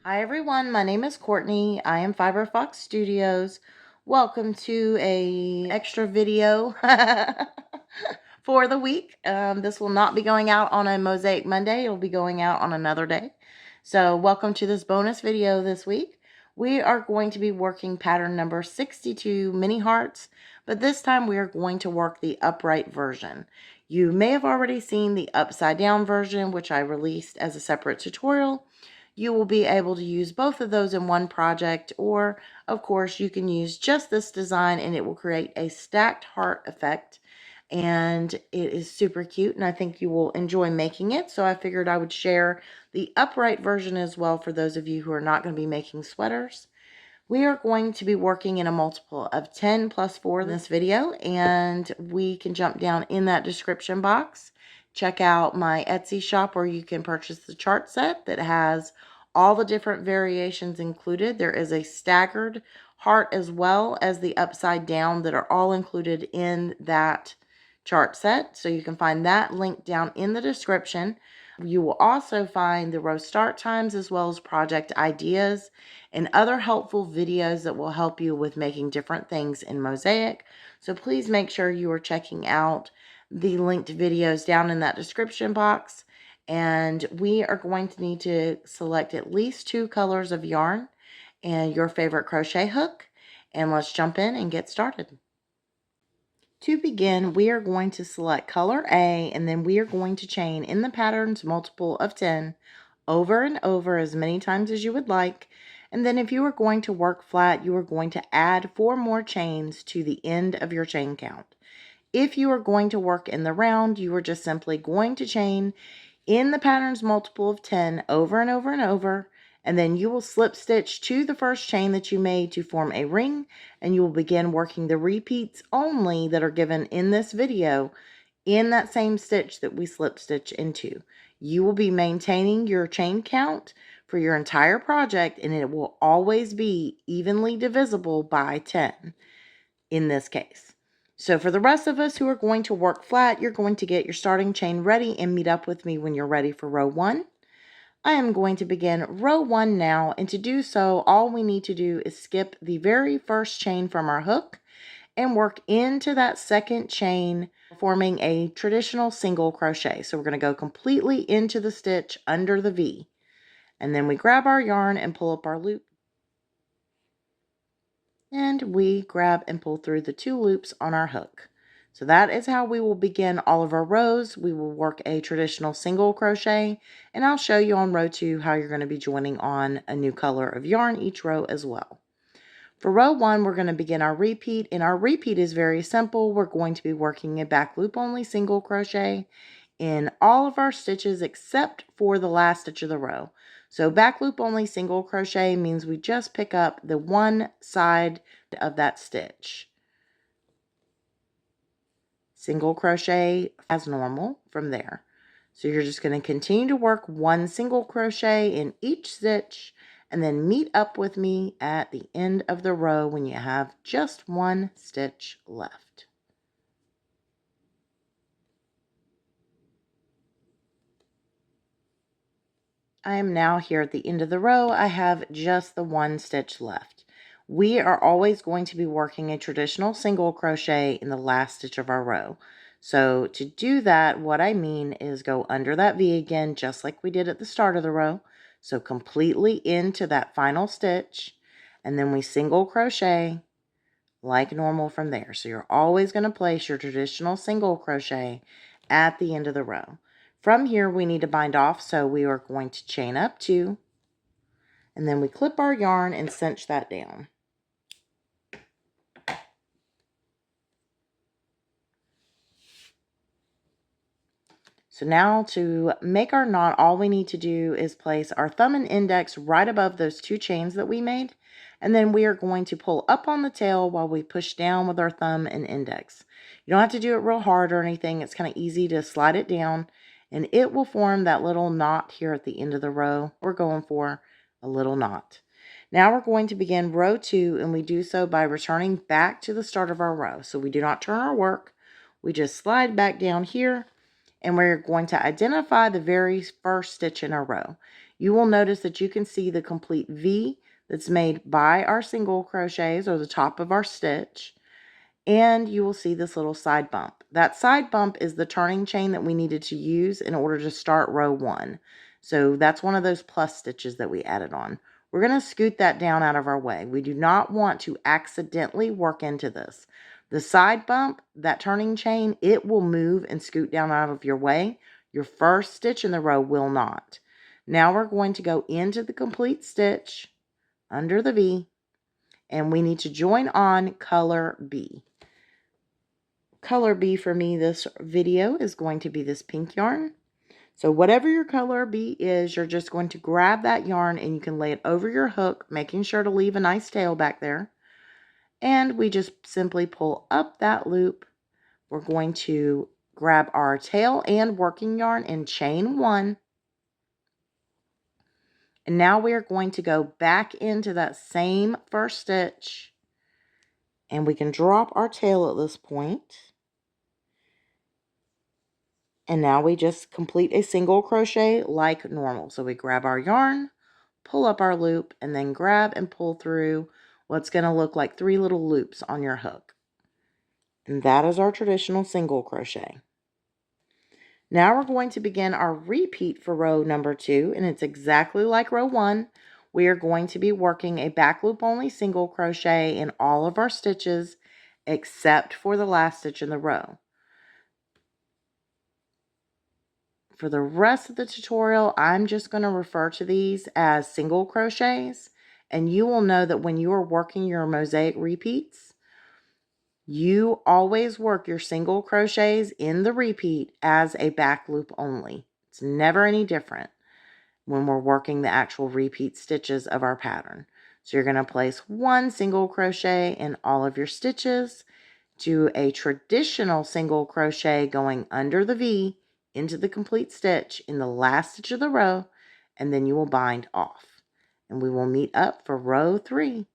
Hi everyone, my name is Courtney. I am Fiber Fox Studios. Welcome to a extra video for the week. This will not be going out on a Mosaic Monday. It'll be going out on another day. So welcome to this bonus video this week. We are going to be working pattern number 62, mini hearts, but this time we are going to work the upright version. You may have already seen the upside down version, which I released as a separate tutorial. You will be able to use both of those in one project, or of course you can use just this design and it will create a stacked heart effect, and it is super cute and I think you will enjoy making it. So I figured I would share the upright version as well for those of you who are not going to be making sweaters. We are going to be working in a multiple of 10 plus 4 in this video, and we can jump down in that description box. Check out my Etsy shop where you can purchase the chart set that has all the different variations included. There is a staggered heart as well as the upside down that are all included in that chart set. So you can find that link down in the description. You will also find the row start times as well as project ideas and other helpful videos that will help you with making different things in Mosaic. So please make sure you are checking out the linked videos down in that description box. And we are going to need to select at least 2 colors of yarn and your favorite crochet hook. And let's jump in and get started. To begin, we are going to select color A, and then we are going to chain in the pattern's multiple of 10 over and over as many times as you would like. And then if you are going to work flat, you are going to add 4 more chains to the end of your chain count. If you are going to work in the round, you are just simply going to chain in the pattern's multiple of 10 over and over and over, and then you will slip stitch to the first chain that you made to form a ring, and you will begin working the repeats only that are given in this video in that same stitch that we slip stitch into. You will be maintaining your chain count for your entire project, and it will always be evenly divisible by 10 in this case. So for the rest of us who are going to work flat, you're going to get your starting chain ready and meet up with me when you're ready for row 1. I am going to begin row 1 now, and to do so, all we need to do is skip the very first chain from our hook and work into that second chain, forming a traditional single crochet. So we're going to go completely into the stitch under the V, and then we grab our yarn and pull up our loop, and we grab and pull through the 2 loops on our hook. So that is how we will begin all of our rows. We will work a traditional single crochet, and I'll show you on row 2 how you're going to be joining on a new color of yarn each row as well. For row 1, we're going to begin our repeat, and our repeat is very simple. We're going to be working a back loop only single crochet in all of our stitches except for the last stitch of the row. So back loop only single crochet means we just pick up the one side of that stitch. Single crochet as normal from there. So you're just going to continue to work 1 single crochet in each stitch, and then meet up with me at the end of the row when you have just 1 stitch left. I am now here at the end of the row. I have just the 1 stitch left. We are always going to be working a traditional single crochet in the last stitch of our row. So to do that, what I mean is go under that V again, just like we did at the start of the row. So completely into that final stitch, and then we single crochet like normal from there. So you're always going to place your traditional single crochet at the end of the row. From here, we need to bind off, so we are going to chain up 2, and then we clip our yarn and cinch that down. So now to make our knot, all we need to do is place our thumb and index right above those 2 chains that we made, and then we are going to pull up on the tail while we push down with our thumb and index. You don't have to do it real hard or anything. It's kind of easy to slide it down, and it will form that little knot here at the end of the row. We're going for a little knot. Now we're going to begin row 2, and we do so by returning back to the start of our row. So we do not turn our work. We just slide back down here, and we're going to identify the very first stitch in our row. you will notice that you can see the complete V that's made by our single crochets or the top of our stitch. And you will see this little side bump. That side bump is the turning chain that we needed to use in order to start row 1. So that's one of those plus stitches that we added on. We're going to scoot that down out of our way. We do not want to accidentally work into this. The side bump, that turning chain, it will move and scoot down out of your way. Your first stitch in the row will not. Now we're going to go into the complete stitch under the V, and we need to join on color B. Color B for me this video is going to be this pink yarn. So whatever your color B is, you're just going to grab that yarn and you can lay it over your hook, making sure to leave a nice tail back there. And we just simply pull up that loop. We're going to grab our tail and working yarn and chain 1. And now we are going to go back into that same first stitch. And we can drop our tail at this point. And now we just complete a single crochet like normal. So we grab our yarn, pull up our loop, and then grab and pull through what's going to look like 3 little loops on your hook. And that is our traditional single crochet. Now we're going to begin our repeat for row number 2, and it's exactly like row 1. We are going to be working a back loop only single crochet in all of our stitches except for the last stitch in the row. For the rest of the tutorial, I'm just going to refer to these as single crochets, and you will know that when you are working your mosaic repeats, you always work your single crochets in the repeat as a back loop only. It's never any different when we're working the actual repeat stitches of our pattern. So you're going to place 1 single crochet in all of your stitches, do a traditional single crochet going under the V into the complete stitch in the last stitch of the row, and then you will bind off. And we will meet up for row 3.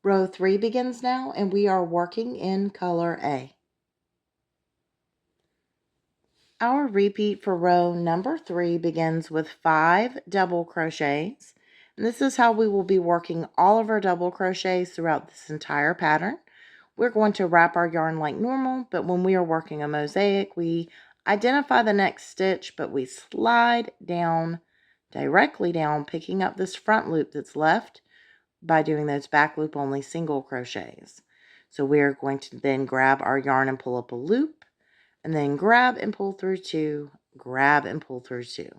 Row 3 begins now, and we are working in color A. Our repeat for row number 3 begins with 5 double crochets. And this is how we will be working all of our double crochets throughout this entire pattern. We're going to wrap our yarn like normal, but when we are working a mosaic, we identify the next stitch, but we slide down, directly down, picking up this front loop that's left by doing those back loop only single crochets. So we are going to then grab our yarn and pull up a loop, and then grab and pull through 2, grab and pull through 2.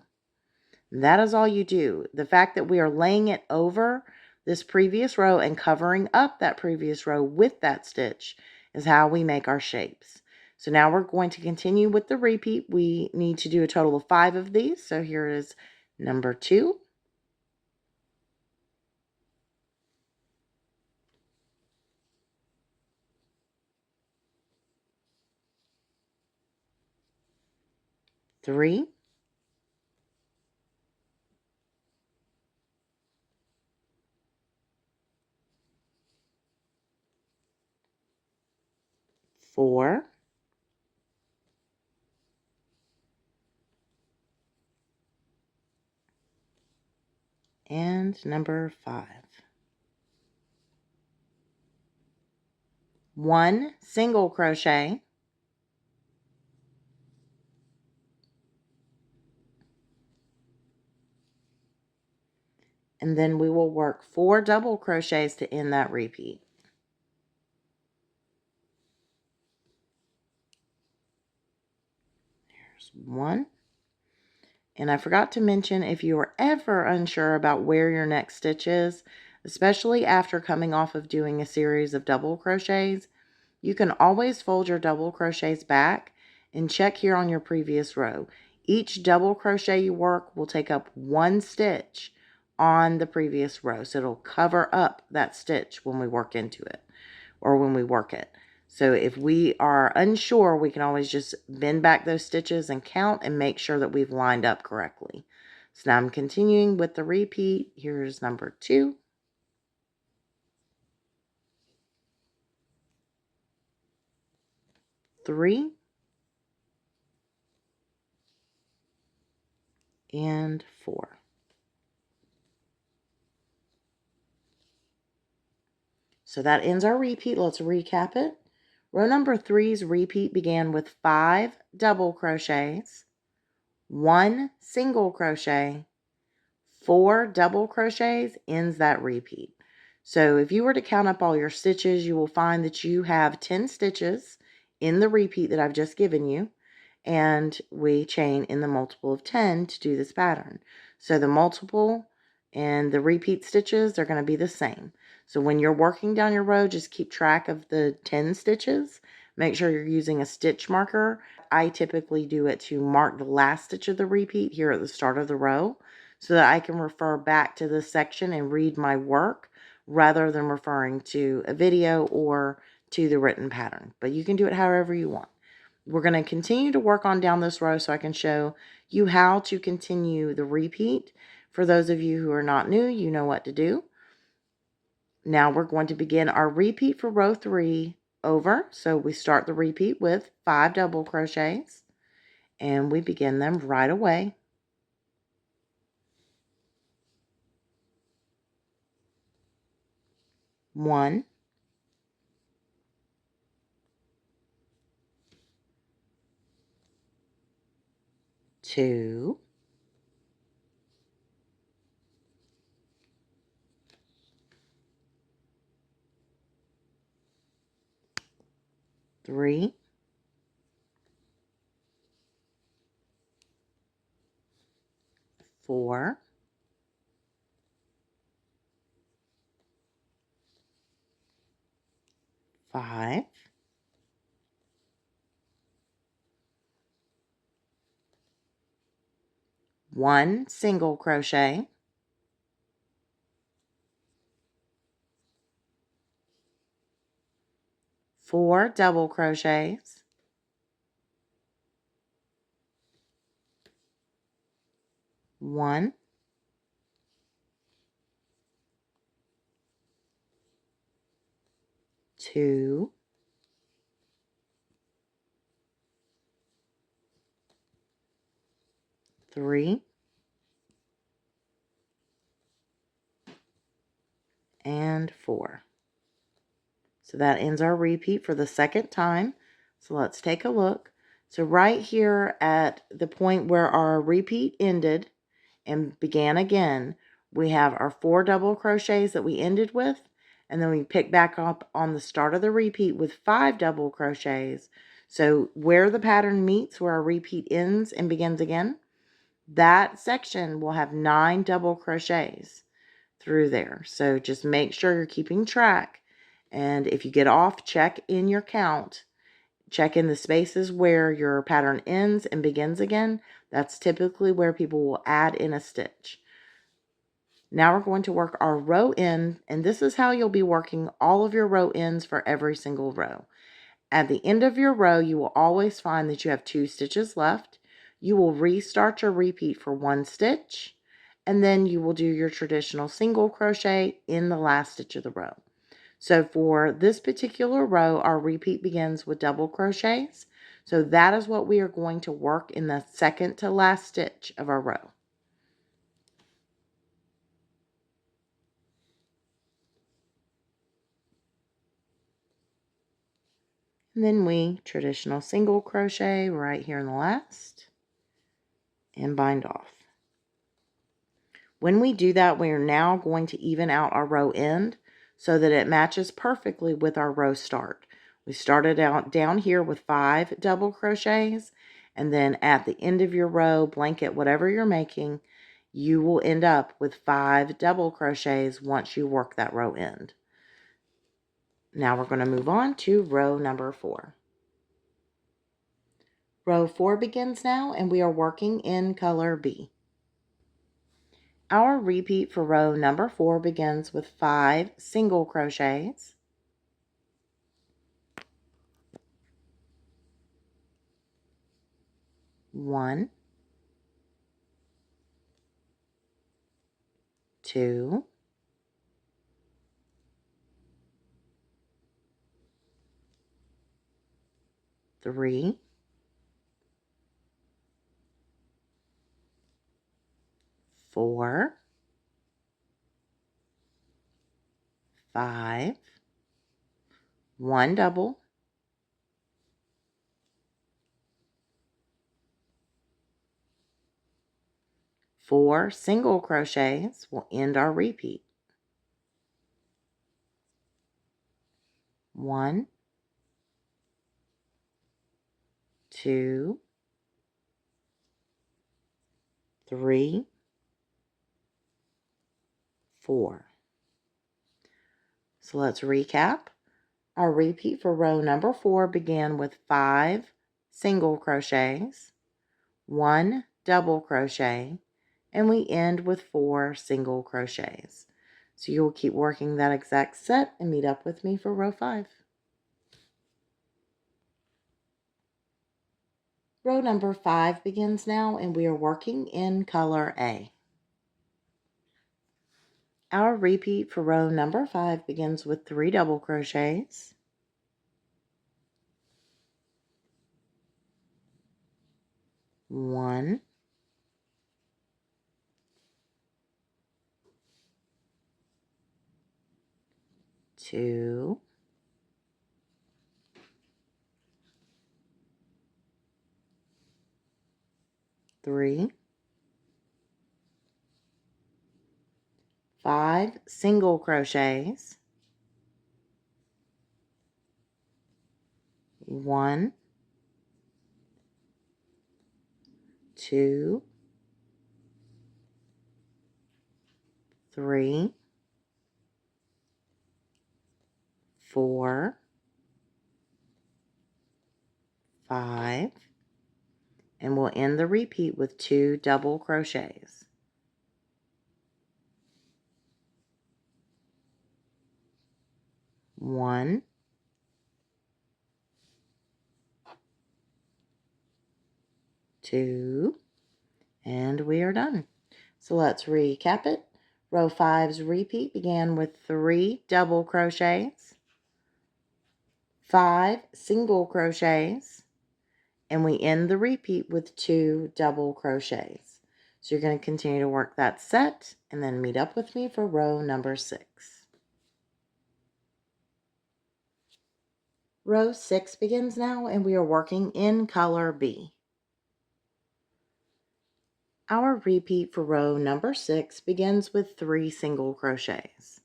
That is all you do. The fact that we are laying it over this previous row and covering up that previous row with that stitch is how we make our shapes. So now we're going to continue with the repeat. We need to do a total of 5 of these. So here is number 2. Three, 4, and number 5. 1 single crochet, and then we will work 4 double crochets to end that repeat. Here's 1. And I forgot to mention, if you are ever unsure about where your next stitch is, especially after coming off of doing a series of double crochets, you can always fold your double crochets back and check here on your previous row. Each double crochet you work will take up 1 stitch on the previous row. So it'll cover up that stitch when we work into it, or when we work it. So if we are unsure, we can always just bend back those stitches and count and make sure that we've lined up correctly. So now I'm continuing with the repeat. Here's number 2. 3, and 4. So that ends our repeat. Let's recap it. Row number 3's repeat began with 5 double crochets, 1 single crochet, 4 double crochets, ends that repeat. So if you were to count up all your stitches, you will find that you have 10 stitches in the repeat that I've just given you, and we chain in the multiple of 10 to do this pattern. So the multiple and the repeat stitches are going to be the same. So when you're working down your row, just keep track of the 10 stitches. Make sure you're using a stitch marker. I typically do it to mark the last stitch of the repeat here at the start of the row, so that I can refer back to this section and read my work rather than referring to a video or to the written pattern. But you can do it however you want. We're going to continue to work on down this row so I can show you how to continue the repeat. For those of you who are not new, you know what to do. Now we're going to begin our repeat for row 3 over. So we start the repeat with 5 double crochets and we begin them right away. 1, 2, 3, 4, 5, 1 single crochet, 4 double crochets, 1, 2, 3, and 4. So that ends our repeat for the second time. So let's take a look. So right here at the point where our repeat ended and began again, we have our 4 double crochets that we ended with, and then we pick back up on the start of the repeat with 5 double crochets. So where the pattern meets, where our repeat ends and begins again, that section will have 9 double crochets through there. So just make sure you're keeping track. And if you get off, check in your count. Check in the spaces where your pattern ends and begins again. That's typically where people will add in a stitch. Now we're going to work our row end, and this is how you'll be working all of your row ends for every single row. At the end of your row, you will always find that you have 2 stitches left. You will restart your repeat for 1 stitch, and then you will do your traditional single crochet in the last stitch of the row. So for this particular row, our repeat begins with double crochets. So that is what we are going to work in the second to last stitch of our row. And then we traditional single crochet right here in the last and bind off. When we do that, we are now going to even out our row end so that it matches perfectly with our row start. We started out down here with 5 double crochets, and then at the end of your row, blanket whatever you're making, you will end up with 5 double crochets once you work that row end. Now we're going to move on to row number 4. Row 4 begins now, and we are working in color B. Our repeat for row number 4 begins with 5 single crochets, 1, 2, 3, 4, 5, 1 double, 4 single crochets will end our repeat. 1, 2, 3, 4. So let's recap. Our repeat for row number 4 began with 5 single crochets, 1 double crochet, and we end with 4 single crochets. So you'll keep working that exact set and meet up with me for row 5. Row number 5 begins now, and we are working in color A. Our repeat for row number 5 begins with 3 double crochets, 1, 2, 3, 5 single crochets, 1, 2, 3, 4, 5, and we'll end the repeat with 2 double crochets. 1, 2, and we are done. So let's recap it. Row 5's repeat began with 3 double crochets, 5 single crochets, and we end the repeat with 2 double crochets. So you're going to continue to work that set and then meet up with me for row number 6. Row 6 begins now, and we are working in color B. Our repeat for row number 6 begins with 3 single crochets.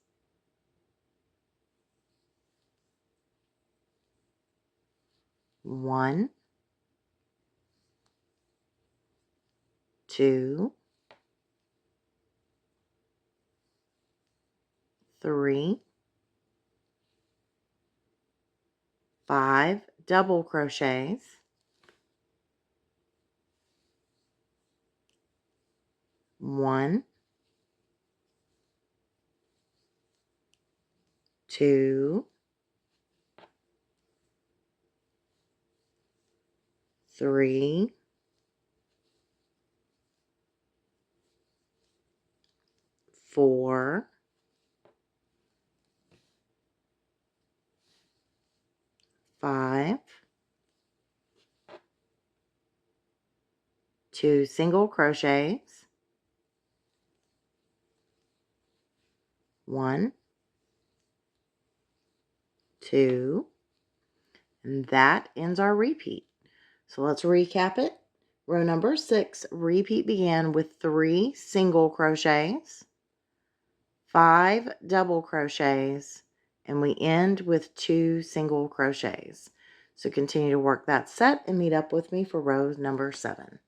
1, 2, 3, 5 double crochets, 1, 2, 3, 4, 5, 2 single crochets, 1, 2, and that ends our repeat. So let's recap it. Row number 6, repeat began with 3 single crochets, 5 double crochets, and we end with 2 single crochets. So continue to work that set and meet up with me for row number 7.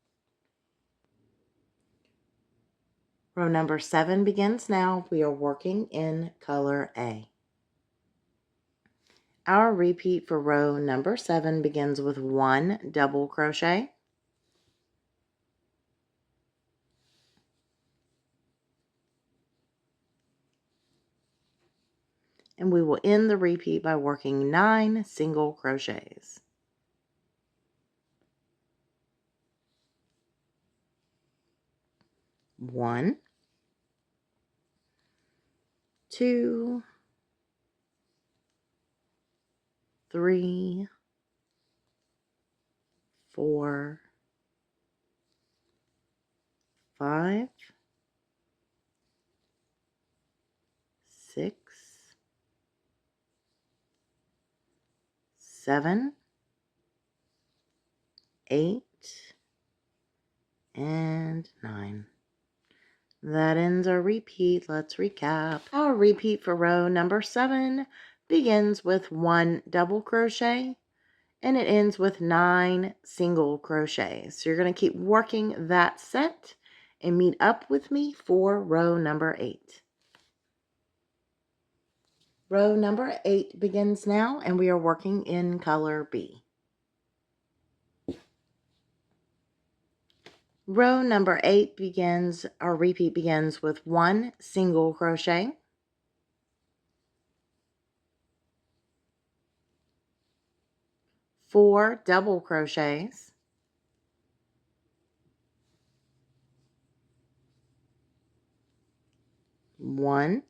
Row number 7 begins now. We are working in color A. Our repeat for row number 7 begins with 1 double crochet, and we will end the repeat by working 9 single crochets. 1, 2, 3, 4, 5, 6, 7, 8, and 9. That ends our repeat. Let's recap. Our repeat for row number 7 begins with 1 double crochet and it ends with 9 single crochets. So you're going to keep working that set and meet up with me for row number 8. Row number 8 begins now and we are working in color B. Row number 8 begins, our repeat begins with 1 single crochet, 4 double crochets, 1,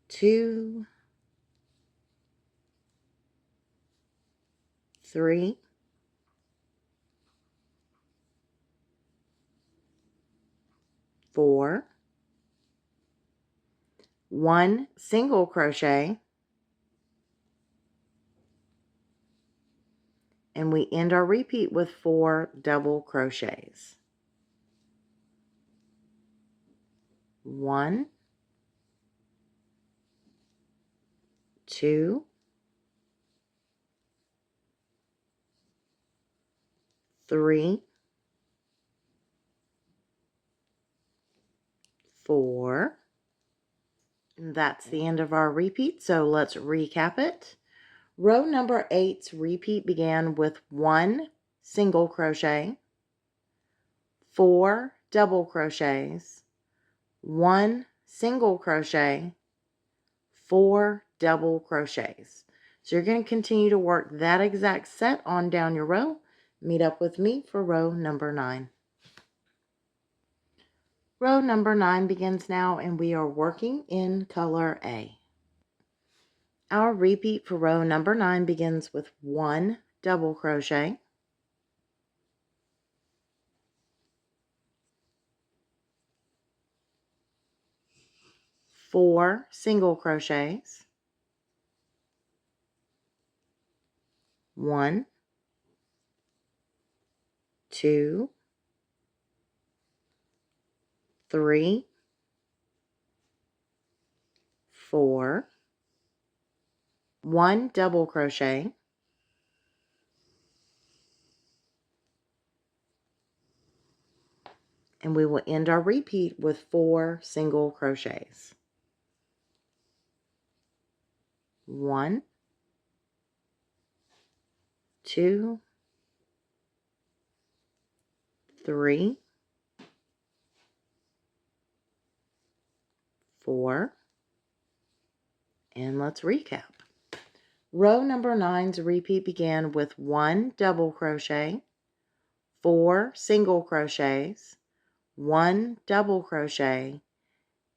2, 3, 4, 1 single crochet, and we end our repeat with 4 double crochets. 1, 2, 3, 4. And that's the end of our repeat, so let's recap it. Row number 8's repeat began with 1 single crochet, 4 double crochets, 1 single crochet, 4 double crochets. So you're going to continue to work that exact set on down your row. Meet up with me for row number 9. Row number 9 begins now and we are working in color A. Our repeat for row number 9 begins with 1 double crochet, 4 single crochets, 1, 2, 3, 4, 1 double crochet, and we will end our repeat with 4 single crochets. 1, 2, 3, 4, and let's recap. Row number 9's repeat began with 1 double crochet, 4 single crochets, 1 double crochet,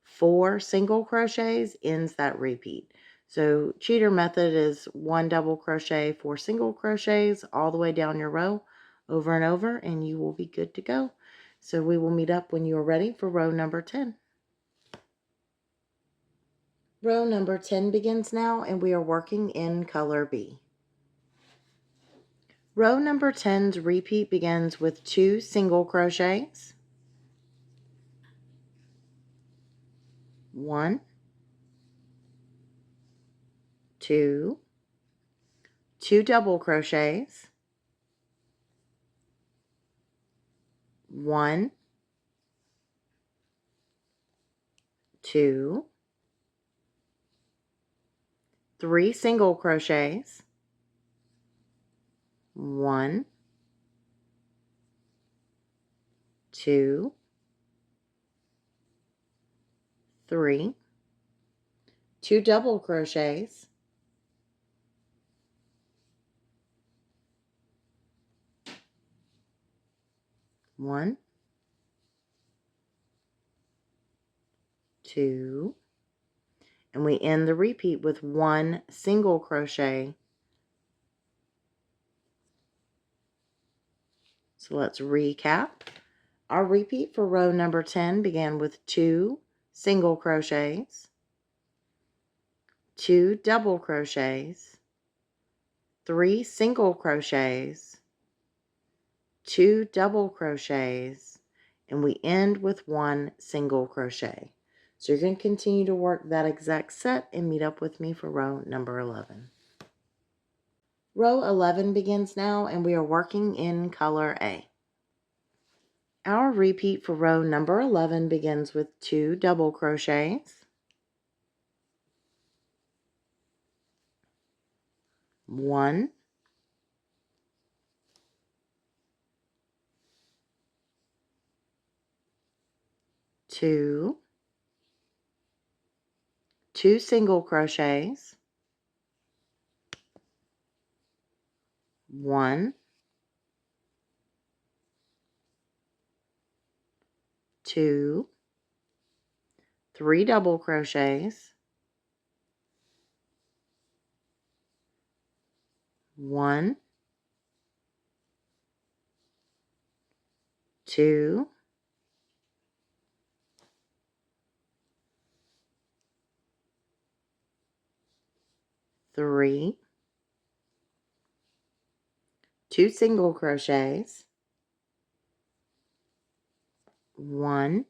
4 single crochets, ends that repeat. So cheater method is 1 double crochet, 4 single crochets all the way down your row over and over, and you will be good to go. So we will meet up when you are ready for row number 10. Row number 10 begins now and we are working in color B. Row number 10's repeat begins with 2 single crochets, 1, 2, 2 double crochets, 1, 2, 3 single crochets, 1, 2, 3, 2 double crochets, 1, 2, and we end the repeat with 1 single crochet. So let's recap. Our repeat for row number 10 began with 2 single crochets, 2 double crochets, 3 single crochets, 2 double crochets, and we end with 1 single crochet. So you're going to continue to work that exact set and meet up with me for row number 11. Row 11 begins now, and we are working in color A. Our repeat for row number 11 begins with 2 double crochets, 1, 2, 2 single crochets, 1, 2, 3 double crochets, 1, 2, 3, 2 single crochets, 1,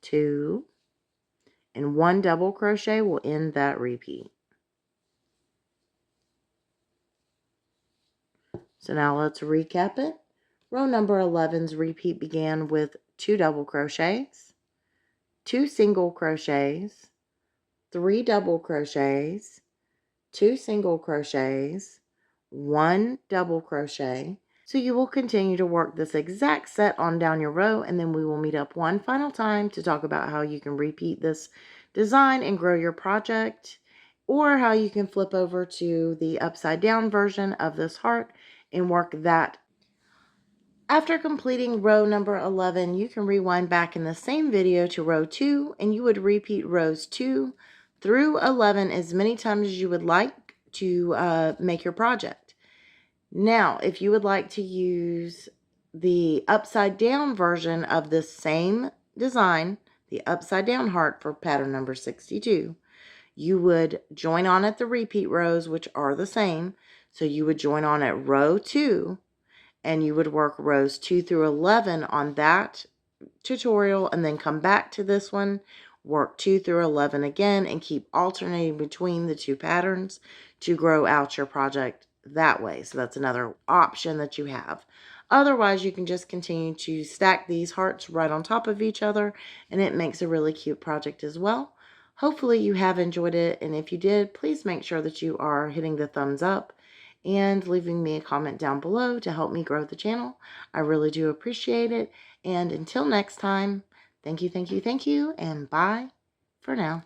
2, and 1 double crochet will end that repeat. So now let's recap it. Row number 11's repeat began with 2 double crochets, 2 single crochets, 3 double crochets, 2 single crochets, 1 double crochet. So you will continue to work this exact set on down your row, and then we will meet up one final time to talk about how you can repeat this design and grow your project, or how you can flip over to the upside down version of this heart and work that. After completing row number 11, you can rewind back in the same video to row 2, and you would repeat rows 2 through 11 as many times as you would like to make your project. Now, if you would like to use the upside down version of this same design, the upside down heart for pattern number 62, you would join on at the repeat rows, which are the same. So you would join on at row 2, and you would work rows 2 through 11 on that tutorial, and then come back to this one, work 2 through 11 again, and keep alternating between the two patterns to grow out your project that way. So that's another option that you have. Otherwise, you can just continue to stack these hearts right on top of each other, and it makes a really cute project as well. Hopefully you have enjoyed it, and if you did, please make sure that you are hitting the thumbs up and leaving me a comment down below to help me grow the channel. I really do appreciate it. And until next time, thank you, and bye for now.